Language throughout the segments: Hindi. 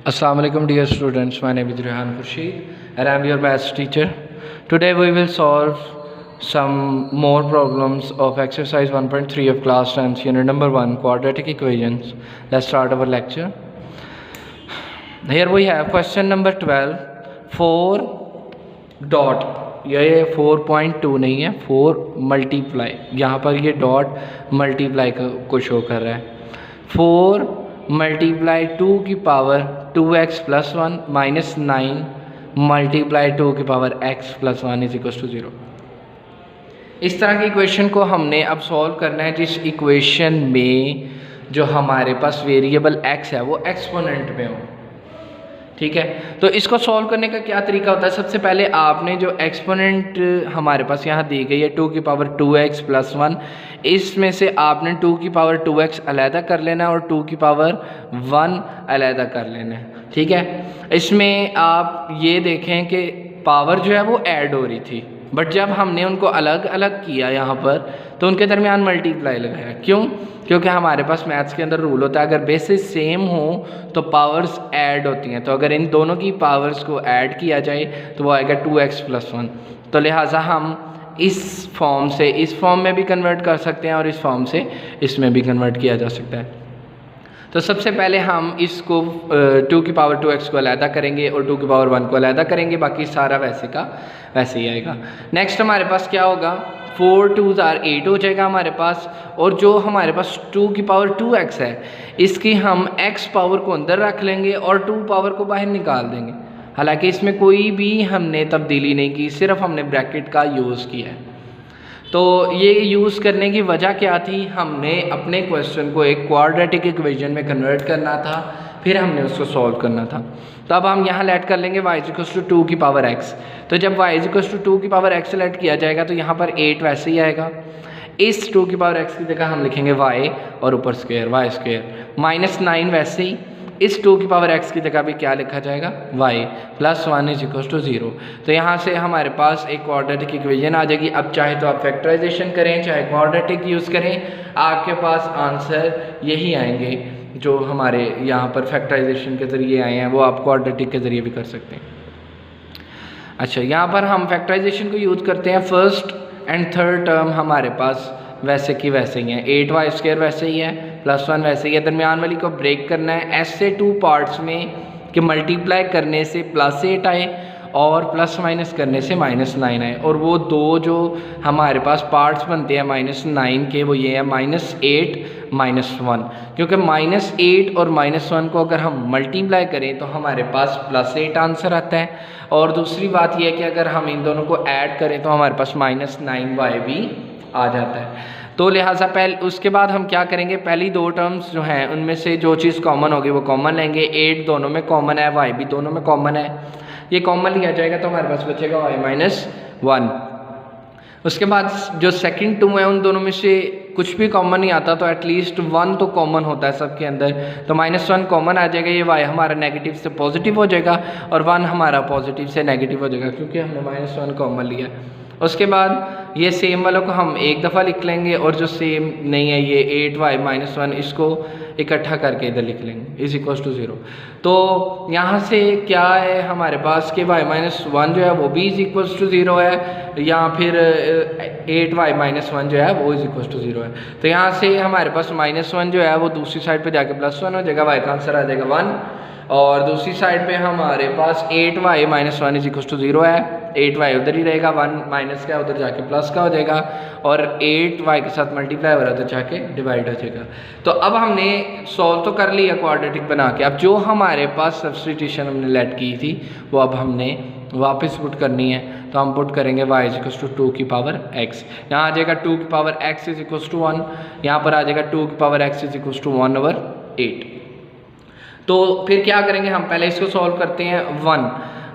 Assalamu alaikum dear students, my name is Rehan Khurshid and I am your maths teacher. Today we will solve some more problems of exercise 1.3 of class 10th unit number 1 quadratic equations. Let's start our lecture. Here we have question number 12 4 dot, ये 4.2 नहीं है, 4 मल्टीप्लाई, यहाँ पर ये डॉट मल्टीप्लाई को शो कर रहा है। 4 मल्टीप्लाई 2 की power 2x plus 1 minus 9 multiply 2 की power x plus 1 is equal to 0। इस तरह की इक्वेशन को हमने अब सॉल्व करना है जिस इक्वेशन में जो हमारे पास वेरिएबल x है वो एक्सपोनेंट में हो। ठीक है, तो इसको सॉल्व करने का क्या तरीका होता है? सबसे पहले आपने जो एक्सपोनेंट हमारे पास यहाँ दी गई है 2 की पावर 2x प्लस 1, इसमें से आपने 2 की पावर 2x अलहदा कर लेना है और 2 की पावर 1 अलहदा कर लेना है। ठीक है, इसमें आप ये देखें कि पावर जो है वो ऐड हो रही थी, बट जब हमने उनको अलग अलग किया यहाँ पर तो उनके दरमियान मल्टीप्लाई लगाया। क्यों? क्योंकि हमारे पास मैथ्स के अंदर रूल होता है अगर बेसिस सेम हो तो पावर्स ऐड होती हैं, तो अगर इन दोनों की पावर्स को ऐड किया जाए तो वो आएगा 2x प्लस 1। तो लिहाजा हम इस फॉर्म से इस फॉर्म में भी कन्वर्ट कर सकते हैं और इस फॉर्म से इसमें भी कन्वर्ट किया जा सकता है। तो सबसे पहले हम इसको 2 की पावर 2x को अलहदा करेंगे और 2 की पावर 1 को अलहदा करेंगे, बाकी सारा वैसे का वैसे ही आएगा। नेक्स्ट हमारे पास क्या होगा, 4 2s are 8 हो जाएगा हमारे पास, और जो हमारे पास 2 की पावर 2x है इसकी हम x पावर को अंदर रख लेंगे और 2 पावर को बाहर निकाल देंगे। हालांकि इसमें कोई भी हमने तब्दीली नहीं की, सिर्फ हमने ब्रैकेट का यूज़ किया है। तो ये यूज़ करने की वजह क्या थी? हमने अपने क्वेश्चन को एक क्वाड्रेटिक इक्वेशन में कन्वर्ट करना था, फिर हमने उसको सॉल्व करना था। तो अब हम यहाँ लेट कर लेंगे y = 2 की पावर x। तो जब y = 2 की पावर x लेट किया जाएगा तो यहाँ पर 8 वैसे ही आएगा। इस 2 की पावर x की जगह हम लिखेंगे y और ऊपर स्क्वायर y स्क्वायर, माइनस 9 वैसे ही इस 2 की पावर x की जगह भी क्या लिखा जाएगा, y plus 1 is equal to 0। तो यहाँ से हमारे पास एक क्वाड्रेटिक इक्वेशन आ जाएगी। अब चाहे तो आप फैक्टराइजेशन करें चाहे क्वाड्रेटिक यूज़ करें, आपके पास आंसर यही आएंगे जो हमारे यहाँ पर फैक्टराइजेशन के ज़रिए आए हैं, वो आप क्वाड्रेटिक के ज़रिए भी कर सकते हैं। अच्छा, यहाँ पर हम फैक्टराइजेशन को यूज़ करते हैं। फर्स्ट एंड थर्ड टर्म हमारे पास वैसे की वैसे ही है, 8y² वैसे ही है, प्लस 1 वैसे ही है। दरमियान वाली को ब्रेक करना है ऐसे 2 पार्ट्स में कि मल्टीप्लाई करने से +8 आए और प्लस माइनस करने से -9 आए, और वो दो जो हमारे पास पार्ट्स बनते हैं -9 के वो ये है -8 -1, क्योंकि -8 और -1 को अगर हम मल्टीप्लाई करें तो हमारे पास +8 आंसर आता है, और दूसरी बात यह है कि अगर हम इन दोनों को ऐड करें तो हमारे पास -9y भी आ जाता है। तो लिहाजा उसके बाद हम क्या करेंगे, पहली 2 टर्म्स जो हैं उनमें से जो चीज़ कॉमन होगी वो कॉमन लेंगे। 8 दोनों में कॉमन है, y भी दोनों में कॉमन है, ये कॉमन लिया जाएगा तो हमारे पास बचेगा y - 1। उसके बाद जो सेकंड 2 है उन दोनों में से कुछ भी कॉमन नहीं आता, तो एटलीस्ट 1 तो कॉमन होता है सबके अंदर, तो -1 कॉमन आ जाएगा। ये y हमारा नेगेटिव से पॉजिटिव हो जाएगा और 1 हमारा पॉजिटिव से नेगेटिव हो जाएगा क्योंकि हमने -1 कॉमन लिया। उसके बाद ये सेम वालों को हम एक दफ़ा लिख लेंगे और जो सेम नहीं है ये 8y - 1 इसको इकट्ठा करके इधर लिख लेंगे इज इक्वल टू 0। तो यहाँ से क्या है हमारे पास कि y - 1 जो है वो भी इज इक्वल टू 0 है, या फिर 8y - 1 जो है वो इज इक्वल टू 0 है। तो यहाँ से हमारे पास -1 जो है वो दूसरी साइड पे जाके +1 हो जाएगा, y का आंसर आ जाएगा 1, और दूसरी साइड पे हमारे पास 8y - 1 इज इक्वल टू 0 है, 8y उधर ही रहेगा, 1 माइनस का उधर जाके प्लस का हो जाएगा, और 8y के साथ मल्टीप्लाई हो रहा है उधर जाके डिवाइड हो जाएगा। तो अब हमने सॉल्व तो कर लिया क्वाड्रेटिक बना के, अब जो हमारे पास सब्स्टिट्यूशन हमने लेट की थी वो अब हमने वापस पुट करनी है। तो हम पुट करेंगे y = 2 की पावर x, यहाँ आ जाएगा 2 की power x is equal to 1, यहाँ पर आ जाएगा 2 की power x is equal to 1/8। तो फिर क्या करेंगे, हम पहले इसको सॉल्व करते हैं।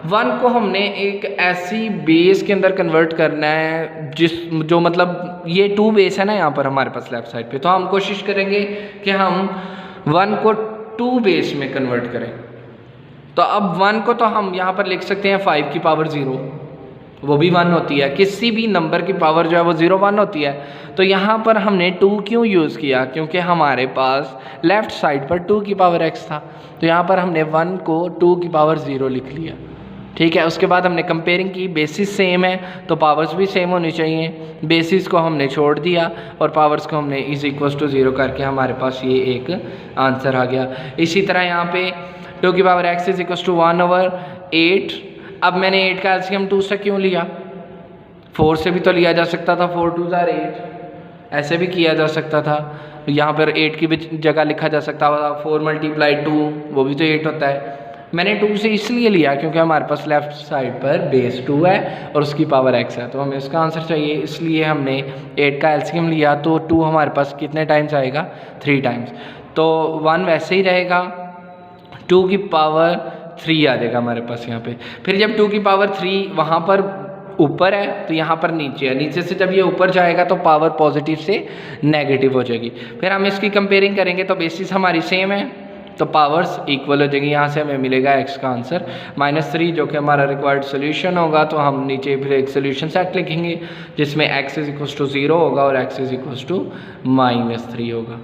1 को हमने एक ऐसी बेस के अंदर कन्वर्ट करना है जो मतलब ये 2 बेस है ना यहाँ पर हमारे पास लेफ्ट साइड पे, तो हम कोशिश करेंगे कि हम 1 को 2 बेस में कन्वर्ट करें। तो अब 1 को तो हम यहाँ पर लिख सकते हैं 5 की पावर 0, वो भी 1 होती है, किसी भी नंबर की पावर जो है वो 0 1 होती है। तो यहाँ पर हमने 2 क्यों यूज़ किया, क्योंकि हमारे पास लेफ़्ट साइड पर 2 की पावर x था, तो यहाँ पर हमने 1 को 2 की पावर 0 लिख लिया। ठीक है, उसके बाद हमने कंपेयरिंग की, बेसिस सेम है तो पावर्स भी सेम होनी चाहिए, बेसिस को हमने छोड़ दिया और पावर्स को हमने इज इक्वल टू 0 करके हमारे पास ये एक आंसर आ गया। इसी तरह यहाँ पे 2 की power x is equal to 1/8। अब मैंने 8 का एलसीएम 2 से क्यों लिया, 4 से भी तो लिया जा सकता था, 4 2 ज़ार 8, ऐसे भी किया जा सकता था। यहाँ पर 8 की भी जगह लिखा जा सकता था 4 × 2, वो भी तो 8 होता है। मैंने 2 से इसलिए लिया क्योंकि हमारे पास लेफ़्ट साइड पर बेस 2 है और उसकी पावर x है, तो हमें इसका आंसर चाहिए, इसलिए हमने 8 का एलसीएम लिया। तो 2 हमारे पास कितने टाइम्स आएगा, 3 टाइम्स, तो 1 वैसे ही रहेगा, 2 की पावर 3 आ जाएगा हमारे पास यहाँ पे। फिर जब 2 की पावर 3 वहाँ पर ऊपर है तो यहाँ पर नीचे है, नीचे से जब ये ऊपर जाएगा तो पावर पॉजिटिव से नेगेटिव हो जाएगी। फिर हम इसकी कंपेयरिंग करेंगे तो बेसिस हमारी सेम है तो पावर्स इक्वल हो जाएंगी। यहाँ से हमें मिलेगा x का आंसर -3 जो कि हमारा रिक्वायर्ड सोल्यूशन होगा। तो हम नीचे फिर एक सोल्यूशन सेट लिखेंगे जिसमें x इज इक्वल टू 0 होगा और x इज इक्वल टू -3 होगा।